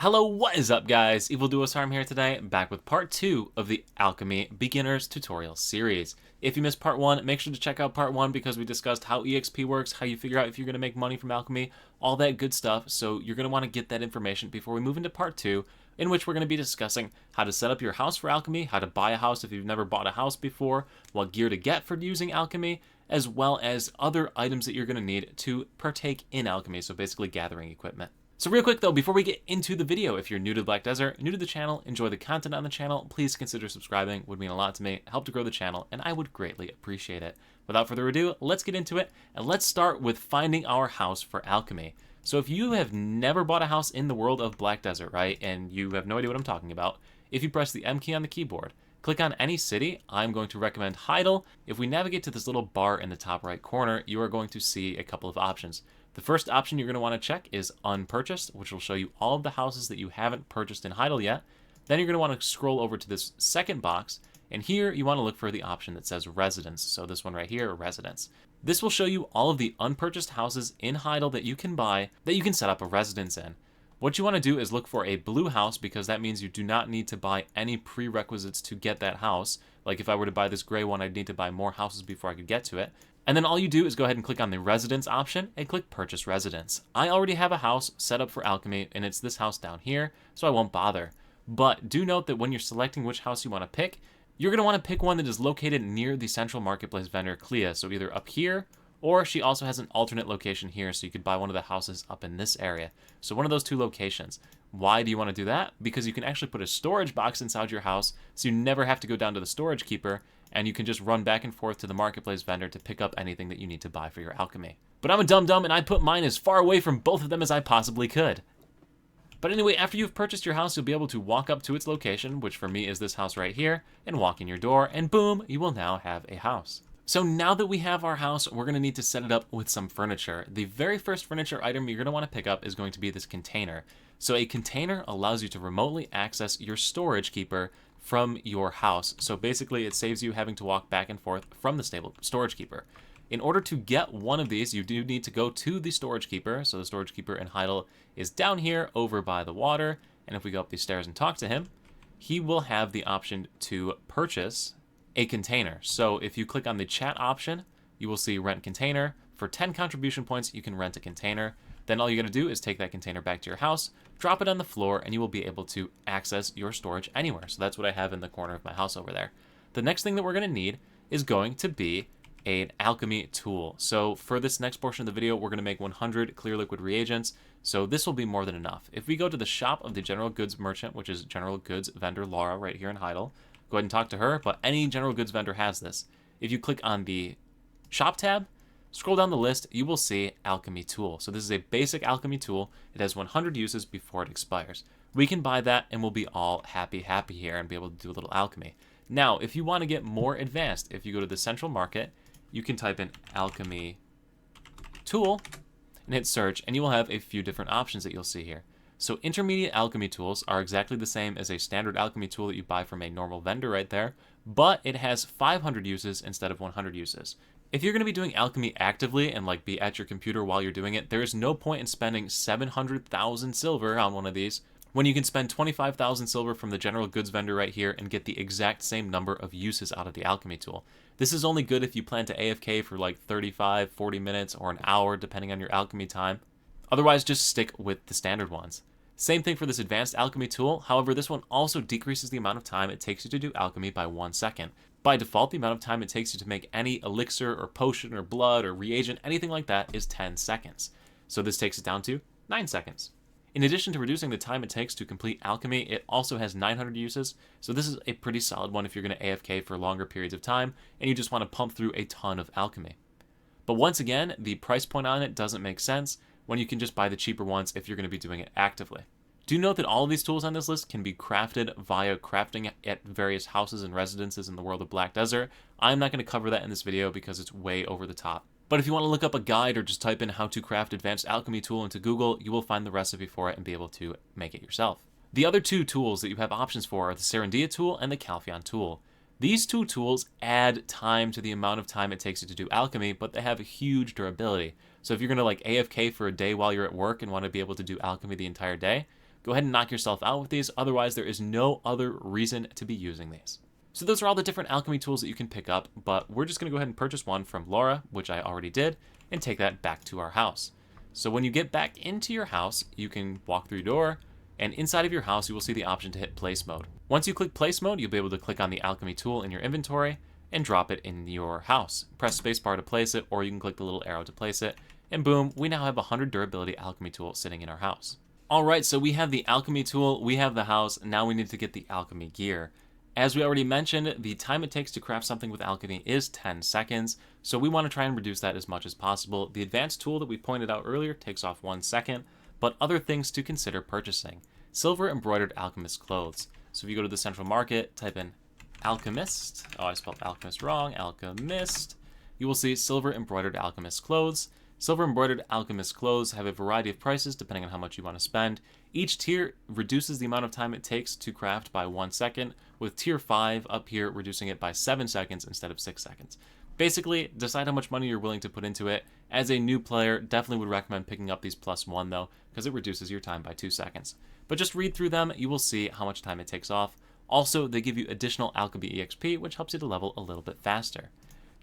Hello, what is up guys? Evil Duo Sarm here today, back with part 2 of the Alchemy Beginners Tutorial Series. If you missed part 1, make sure to check out part 1 because we discussed how EXP works, how you figure out if you're going to make money from alchemy, all that good stuff, so you're going to want to get that information before we move into part 2, in which we're going to be discussing how to set up your house for alchemy, how to buy a house if you've never bought a house before, what gear to get for using alchemy, as well as other items that you're going to need to partake in alchemy, so basically gathering equipment. So real quick though, before we get into the video, if you're new to the Black Desert, new to the channel, enjoy the content on the channel, please consider subscribing. Would mean a lot to me, help to grow the channel, and I would greatly appreciate it. Without further ado, let's get into it, and let's start with finding our house for alchemy. So if you have never bought a house in the world of Black Desert, right, and you have no idea what I'm talking about, if you press the M key on the keyboard, click on any city. I'm going to recommend Heidel. If we navigate to this little bar in the top right corner, you are going to see a couple of options. The first option you're going to want to check is Unpurchased, which will show you all of the houses that you haven't purchased in Heidel yet. Then you're going to want to scroll over to this second box, and here you want to look for the option that says Residence. So this one right here, Residence. This will show you all of the unpurchased houses in Heidel that you can buy, that you can set up a residence in. What you want to do is look for a blue house, because that means you do not need to buy any prerequisites to get that house. Like if I were to buy this gray one, I'd need to buy more houses before I could get to it. And then all you do is go ahead and click on the residence option and click purchase residence. I already have a house set up for alchemy, and it's this house down here, so I won't bother. But do note that when you're selecting which house you want to pick, you're going to want to pick one that is located near the central marketplace vendor Clea, so either up here, or she also has an alternate location here, so you could buy one of the houses up in this area. So one of those two locations. Why do you want to do that? Because you can actually put a storage box inside your house, so you never have to go down to the storage keeper, and you can just run back and forth to the marketplace vendor to pick up anything that you need to buy for your alchemy. But I'm a dum-dum, and I put mine as far away from both of them as I possibly could. But anyway, after you've purchased your house, you'll be able to walk up to its location, which for me is this house right here, and walk in your door, and boom, you will now have a house. So now that we have our house, we're going to need to set it up with some furniture. The very first furniture item you're going to want to pick up is going to be this container. So a container allows you to remotely access your storage keeper from your house. So basically it saves you having to walk back and forth from the storage keeper. In order to get one of these, you do need to go to the storage keeper. So the storage keeper in Heidel is down here over by the water. And if we go up these stairs and talk to him, he will have the option to purchase a container. So if you click on the chat option, you will see rent container. For 10 contribution points, you can rent a container. Then all you're going to do is take that container back to your house, drop it on the floor, and you will be able to access your storage anywhere. So that's what I have in the corner of my house over there. The next thing that we're going to need is going to be an alchemy tool. So for this next portion of the video, we're going to make 100 clear liquid reagents. So this will be more than enough. If we go to the shop of the general goods merchant, which is general goods vendor Laura right here in Heidel, go ahead and talk to her, but any general goods vendor has this. If you click on the shop tab, scroll down the list, you will see Alchemy Tool. So this is a basic alchemy tool. It has 100 uses before it expires. We can buy that and we'll be all happy here and be able to do a little alchemy. Now, if you want to get more advanced, if you go to the central market, you can type in Alchemy Tool and hit search, and you will have a few different options that you'll see here. So intermediate alchemy tools are exactly the same as a standard alchemy tool that you buy from a normal vendor right there, but it has 500 uses instead of 100 uses. If you're going to be doing alchemy actively and like be at your computer while you're doing it, there is no point in spending 700,000 silver on one of these when you can spend 25,000 silver from the general goods vendor right here and get the exact same number of uses out of the alchemy tool. This is only good if you plan to AFK for like 35, 40 minutes or an hour depending on your alchemy time. Otherwise, just stick with the standard ones. Same thing for this advanced alchemy tool. However, this one also decreases the amount of time it takes you to do alchemy by 1 second. By default, the amount of time it takes you to make any elixir or potion or blood or reagent, anything like that, is 10 seconds. So this takes it down to 9 seconds. In addition to reducing the time it takes to complete alchemy, it also has 900 uses. So this is a pretty solid one if you're going to AFK for longer periods of time and you just want to pump through a ton of alchemy. But once again, the price point on it doesn't make sense when you can just buy the cheaper ones if you're going to be doing it actively. Do note that all of these tools on this list can be crafted via crafting at various houses and residences in the world of Black Desert. I'm not going to cover that in this video because it's way over the top. But if you want to look up a guide or just type in how to craft advanced alchemy tool into Google, you will find the recipe for it and be able to make it yourself. The other two tools that you have options for are the Serendia tool and the Calphion tool. These two tools add time to the amount of time it takes you to do alchemy, but they have a huge durability. So if you're going to like AFK for a day while you're at work and want to be able to do alchemy the entire day, go ahead and knock yourself out with these. Otherwise, there is no other reason to be using these. So those are all the different alchemy tools that you can pick up, but we're just going to go ahead and purchase one from Laura, which I already did, and take that back to our house. So when you get back into your house, you can walk through your door, and inside of your house, you will see the option to hit place mode. Once you click place mode, you'll be able to click on the alchemy tool in your inventory and drop it in your house. Press spacebar to place it, or you can click the little arrow to place it, and boom, we now have a 100 durability alchemy tool sitting in our house. Alright, so we have the alchemy tool, we have the house, now we need to get the alchemy gear. As we already mentioned, the time it takes to craft something with alchemy is 10 seconds, so we want to try and reduce that as much as possible. The advanced tool that we pointed out earlier takes off 1 second, but other things to consider purchasing. Silver embroidered alchemist clothes. So if you go to the central market, type in Alchemist, oh I spelled alchemist wrong, Alchemist, you will see silver embroidered alchemist clothes. Silver embroidered alchemist clothes have a variety of prices depending on how much you want to spend. Each tier reduces the amount of time it takes to craft by 1 second, with tier 5 up here reducing it by 7 seconds instead of 6 seconds. Basically, decide how much money you're willing to put into it. As a new player, definitely would recommend picking up these +1 though, because it reduces your time by 2 seconds. But just read through them, you will see how much time it takes off. Also, they give you additional alchemy EXP, which helps you to level a little bit faster.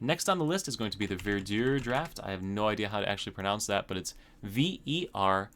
Next on the list is going to be the Verdure draft. I have no idea how to actually pronounce that, but it's Verdure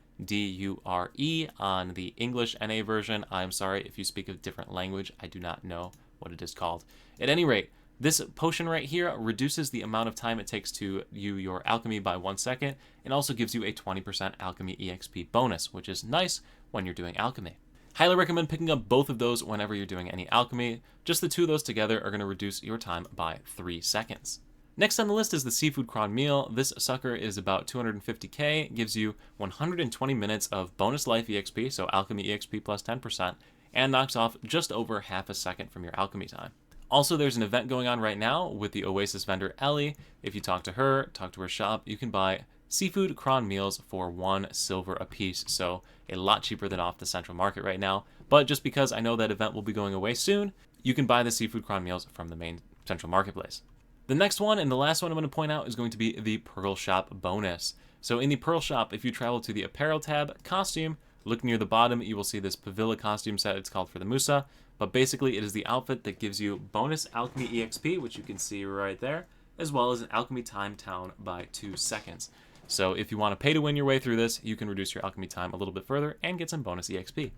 on the English NA version. I'm sorry if you speak a different language. I do not know what it is called. At any rate, this potion right here reduces the amount of time it takes to your alchemy by 1 second, and also gives you a 20% alchemy EXP bonus, which is nice when you're doing alchemy. Highly recommend picking up both of those whenever you're doing any alchemy. Just the two of those together are going to reduce your time by 3 seconds. Next on the list is the Seafood Cron Meal. This sucker is about 250k, gives you 120 minutes of bonus life EXP, so alchemy EXP plus 10%, and knocks off just over half a second from your alchemy time. Also, there's an event going on right now with the Oasis vendor Ellie. If you talk to her shop, you can buy Seafood Cron meals for 1 silver a piece, so a lot cheaper than off the central market right now. But just because I know that event will be going away soon, you can buy the Seafood Cron meals from the main central marketplace. The next one and the last one I'm going to point out is going to be the Pearl Shop bonus. So in the Pearl Shop, if you travel to the Apparel tab, Costume, look near the bottom, you will see this Pavilla costume set. It's called for the Musa, but basically it is the outfit that gives you bonus Alchemy EXP, which you can see right there, as well as an Alchemy time down by 2 seconds. So if you want to pay to win your way through this, you can reduce your alchemy time a little bit further and get some bonus EXP.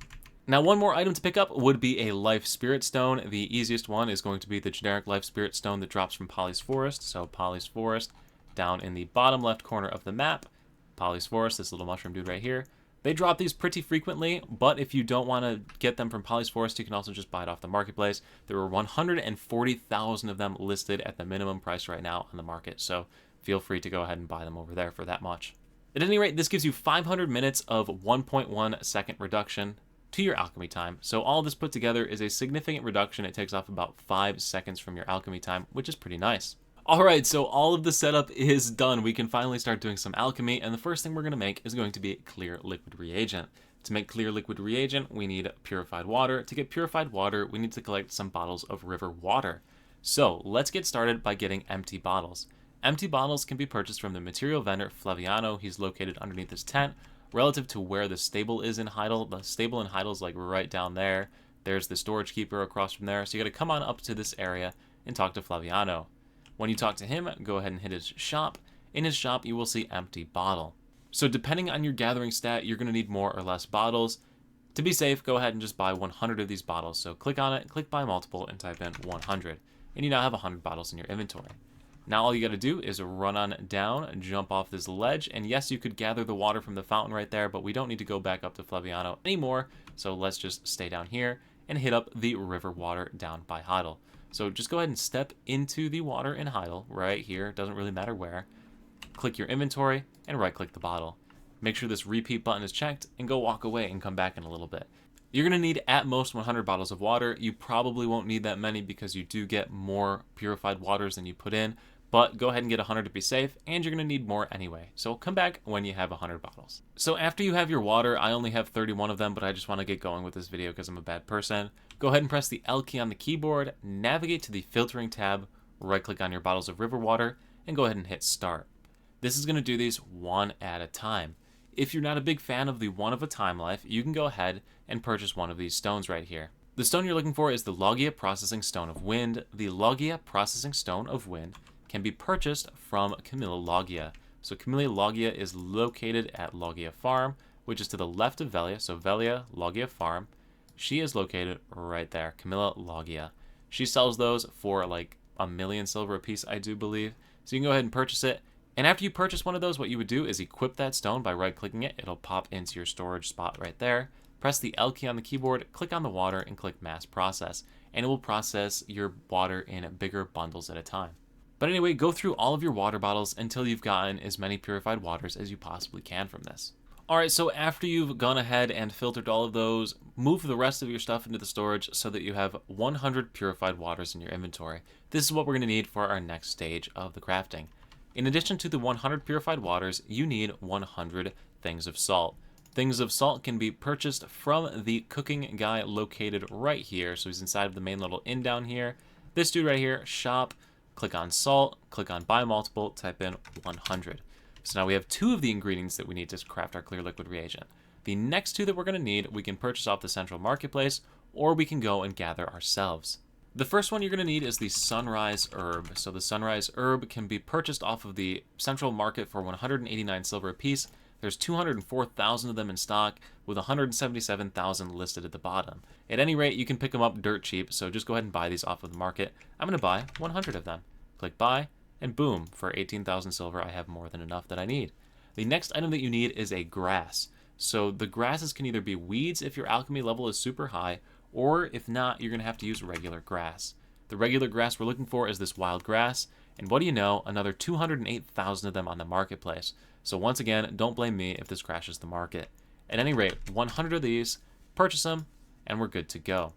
Now, one more item to pick up would be a Life Spirit Stone. The easiest one is going to be the generic Life Spirit Stone that drops from Polly's Forest. So Polly's Forest, down in the bottom left corner of the map, Polly's Forest, this little mushroom dude right here. They drop these pretty frequently, but if you don't want to get them from Polly's Forest, you can also just buy it off the marketplace. There are 140,000 of them listed at the minimum price right now on the market, so feel free to go ahead and buy them over there for that much. At any rate, this gives you 500 minutes of 1.1 second reduction to your alchemy time. So all this put together is a significant reduction. It takes off about 5 seconds from your alchemy time, which is pretty nice. Alright, so all of the setup is done. We can finally start doing some alchemy, and the first thing we're going to make is going to be clear liquid reagent. To make clear liquid reagent, we need purified water. To get purified water, we need to collect some bottles of river water. So let's get started by getting empty bottles. Empty bottles can be purchased from the material vendor Flaviano. He's located underneath his tent. Relative to where the stable is in Heidel, the stable in Heidel is like right down there. There's the storage keeper across from there. So you got to come on up to this area and talk to Flaviano. When you talk to him, go ahead and hit his shop. In his shop, you will see empty bottle. So depending on your gathering stat, you're going to need more or less bottles. To be safe, go ahead and just buy 100 of these bottles. So click on it, click buy multiple, and type in 100. And you now have 100 bottles in your inventory. Now all you got to do is run on down, jump off this ledge, and yes, you could gather the water from the fountain right there, but we don't need to go back up to Flaviano anymore, so let's just stay down here and hit up the river water down by Heidel. So just go ahead and step into the water in Heidel, right here, doesn't really matter where. Click your inventory, and right-click the bottle. Make sure this repeat button is checked, and go walk away and come back in a little bit. You're going to need at most 100 bottles of water. You probably won't need that many because you do get more purified waters than you put in, but go ahead and get 100 to be safe, and you're going to need more anyway. So come back when you have 100 bottles. So after you have your water, I only have 31 of them, but I just want to get going with this video because I'm a bad person. Go ahead and press the L key on the keyboard, navigate to the filtering tab, right-click on your bottles of river water, and go ahead and hit start. This is going to do these one at a time. If you're not a big fan of the one of a time life, you can go ahead and purchase one of these stones right here. The stone you're looking for is the Loggia Processing Stone of Wind. The Loggia Processing Stone of Wind can be purchased from Camilla Loggia. So Camilla Loggia is located at Loggia Farm, which is to the left of Velia. So Velia, Loggia Farm. She is located right there, Camilla Loggia. She sells those for like 1,000,000 silver a piece, I do believe. So you can go ahead and purchase it. And after you purchase one of those, what you would do is equip that stone by right-clicking it. It'll pop into your storage spot right there. Press the L key on the keyboard, click on the water, and click Mass Process. And it will process your water in bigger bundles at a time. But anyway, go through all of your water bottles until you've gotten as many purified waters as you possibly can from this. Alright, so after you've gone ahead and filtered all of those, move the rest of your stuff into the storage so that you have 100 purified waters in your inventory. This is what we're going to need for our next stage of the crafting. In addition to the 100 purified waters, you need 100 things of salt. Things of salt can be purchased from the cooking guy located right here. So he's inside of the main little inn down here. This dude right here, shop, click on salt, click on buy multiple, type in 100. So now we have 2 of the ingredients that we need to craft our clear liquid reagent. The next 2 that we're going to need, we can purchase off the central marketplace, or we can go and gather ourselves. The first one you're going to need is the sunrise herb. So the sunrise herb can be purchased off of the central market for 189 silver a piece. There's 204,000 of them in stock, with 177,000 listed at the bottom. At any rate, you can pick them up dirt cheap, so just go ahead and buy these off of the market. I'm going to buy 100 of them. Click buy, and boom, for 18,000 silver, I have more than enough that I need. The next item that you need is a grass. So the grasses can either be weeds if your alchemy level is super high, or if not, you're going to have to use regular grass. The regular grass we're looking for is this wild grass, and what do you know, another 208,000 of them on the marketplace. So once again, don't blame me if this crashes the market. At any rate, 100 of these, purchase them, and we're good to go.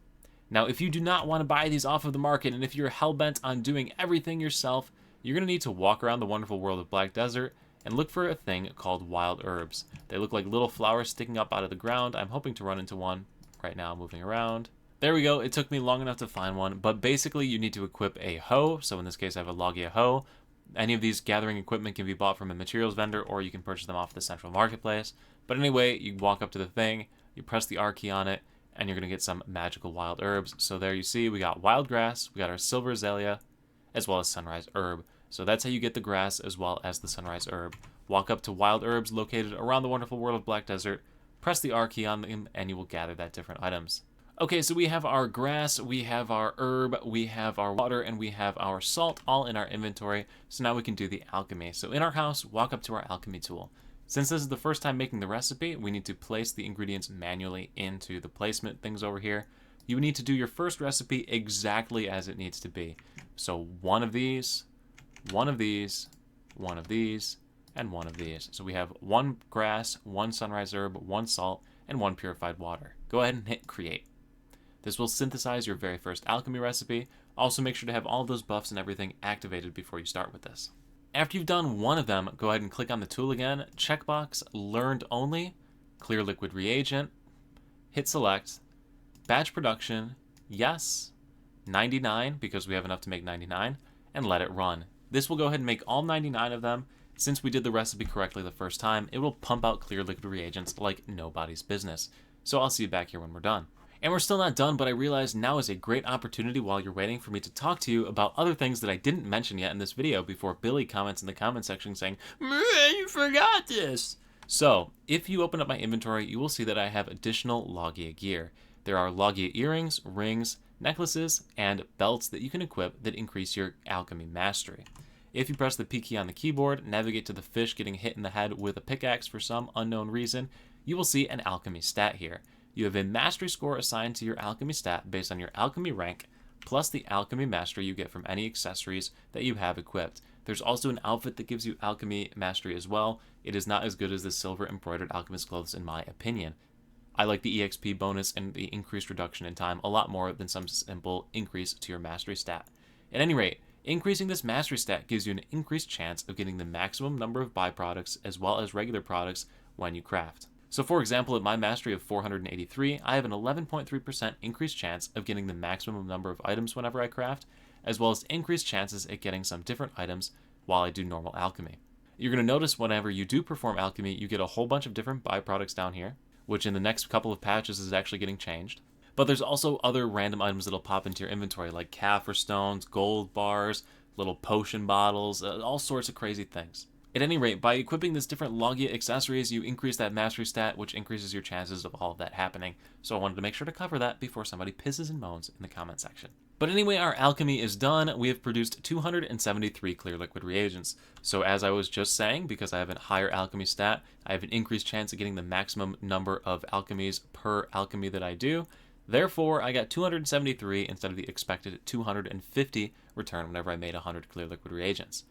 Now, if you do not want to buy these off of the market, and if you're hell-bent on doing everything yourself, you're going to need to walk around the wonderful world of Black Desert and look for a thing called wild herbs. They look like little flowers sticking up out of the ground. I'm hoping to run into one right now, moving around. There we go. It took me long enough to find one, but basically you need to equip a hoe. So in this case, I have a Loggia hoe. Any of these gathering equipment can be bought from a materials vendor, or you can purchase them off the central marketplace. But anyway, you walk up to the thing, you press the R key on it, and you're going to get some magical wild herbs. So there you see, we got wild grass, we got our silver azalea, as well as sunrise herb. So that's how you get the grass as well as the sunrise herb. Walk up to wild herbs located around the wonderful world of Black Desert, press the R key on them, and you will gather that different items. Okay, so we have our grass, we have our herb, we have our water, and we have our salt all in our inventory. So now we can do the alchemy. So in our house, walk up to our alchemy tool. Since this is the first time making the recipe, we need to place the ingredients manually into the placement things over here. You need to do your first recipe exactly as it needs to be. So one of these, one of these, one of these, and one of these. So we have 1 grass, 1 sunrise herb, 1 salt, and 1 purified water. Go ahead and hit create. This will synthesize your very first alchemy recipe. Also make sure to have all of those buffs and everything activated before you start with this. After you've done one of them, go ahead and click on the tool again, checkbox, learned only, clear liquid reagent, hit select, batch production, yes, 99 because we have enough to make 99, and let it run. This will go ahead and make all 99 of them. Since we did the recipe correctly the first time, it will pump out clear liquid reagents like nobody's business. So I'll see you back here when we're done. And we're still not done, but I realize now is a great opportunity while you're waiting for me to talk to you about other things that I didn't mention yet in this video before Billy comments in the comment section saying, "You forgot this." So, if you open up my inventory, you will see that I have additional Loggia gear. There are Loggia earrings, rings, necklaces, and belts that you can equip that increase your alchemy mastery. If you press the P key on the keyboard, navigate to the fish getting hit in the head with a pickaxe for some unknown reason, you will see an alchemy stat here. You have a mastery score assigned to your alchemy stat based on your alchemy rank, plus the alchemy mastery you get from any accessories that you have equipped. There's also an outfit that gives you alchemy mastery as well. It is not as good as the silver embroidered alchemist clothes in my opinion. I like the EXP bonus and the increased reduction in time a lot more than some simple increase to your mastery stat. At any rate, increasing this mastery stat gives you an increased chance of getting the maximum number of byproducts as well as regular products when you craft. So for example, at my mastery of 483, I have an 11.3% increased chance of getting the maximum number of items whenever I craft, as well as increased chances at getting some different items while I do normal alchemy. You're going to notice whenever you do perform alchemy, you get a whole bunch of different byproducts down here. which in the next couple of patches is actually getting changed. But there's also other random items that'll pop into your inventory, like kaffir stones, gold bars, little potion bottles, all sorts of crazy things. At any rate, by equipping this different Loggia accessories, you increase that mastery stat, which increases your chances of all of that happening. So I wanted to make sure to cover that before somebody pisses and moans in the comment section. But anyway, our alchemy is done. We have produced 273 clear liquid reagents. So as I was just saying, because I have a higher alchemy stat, I have an increased chance of getting the maximum number of alchemies per alchemy that I do. Therefore, I got 273 instead of the expected 250 return whenever I made 100 clear liquid reagents.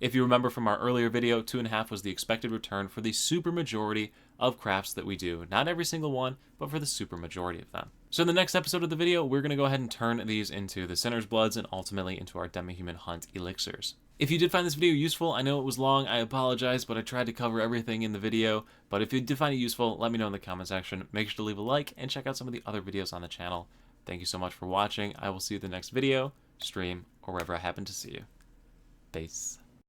If you remember from our earlier video, 2.5 was the expected return for the super majority of crafts that we do. Not every single one, but for the super majority of them. So in the next episode of the video, we're going to go ahead and turn these into the Sinner's Bloods and ultimately into our Demi-Human Hunt elixirs. If you did find this video useful, I know it was long, I apologize, but I tried to cover everything in the video. But if you did find it useful, let me know in the comment section. Make sure to leave a like and check out some of the other videos on the channel. Thank you so much for watching. I will see you in the next video, stream, or wherever I happen to see you. Peace.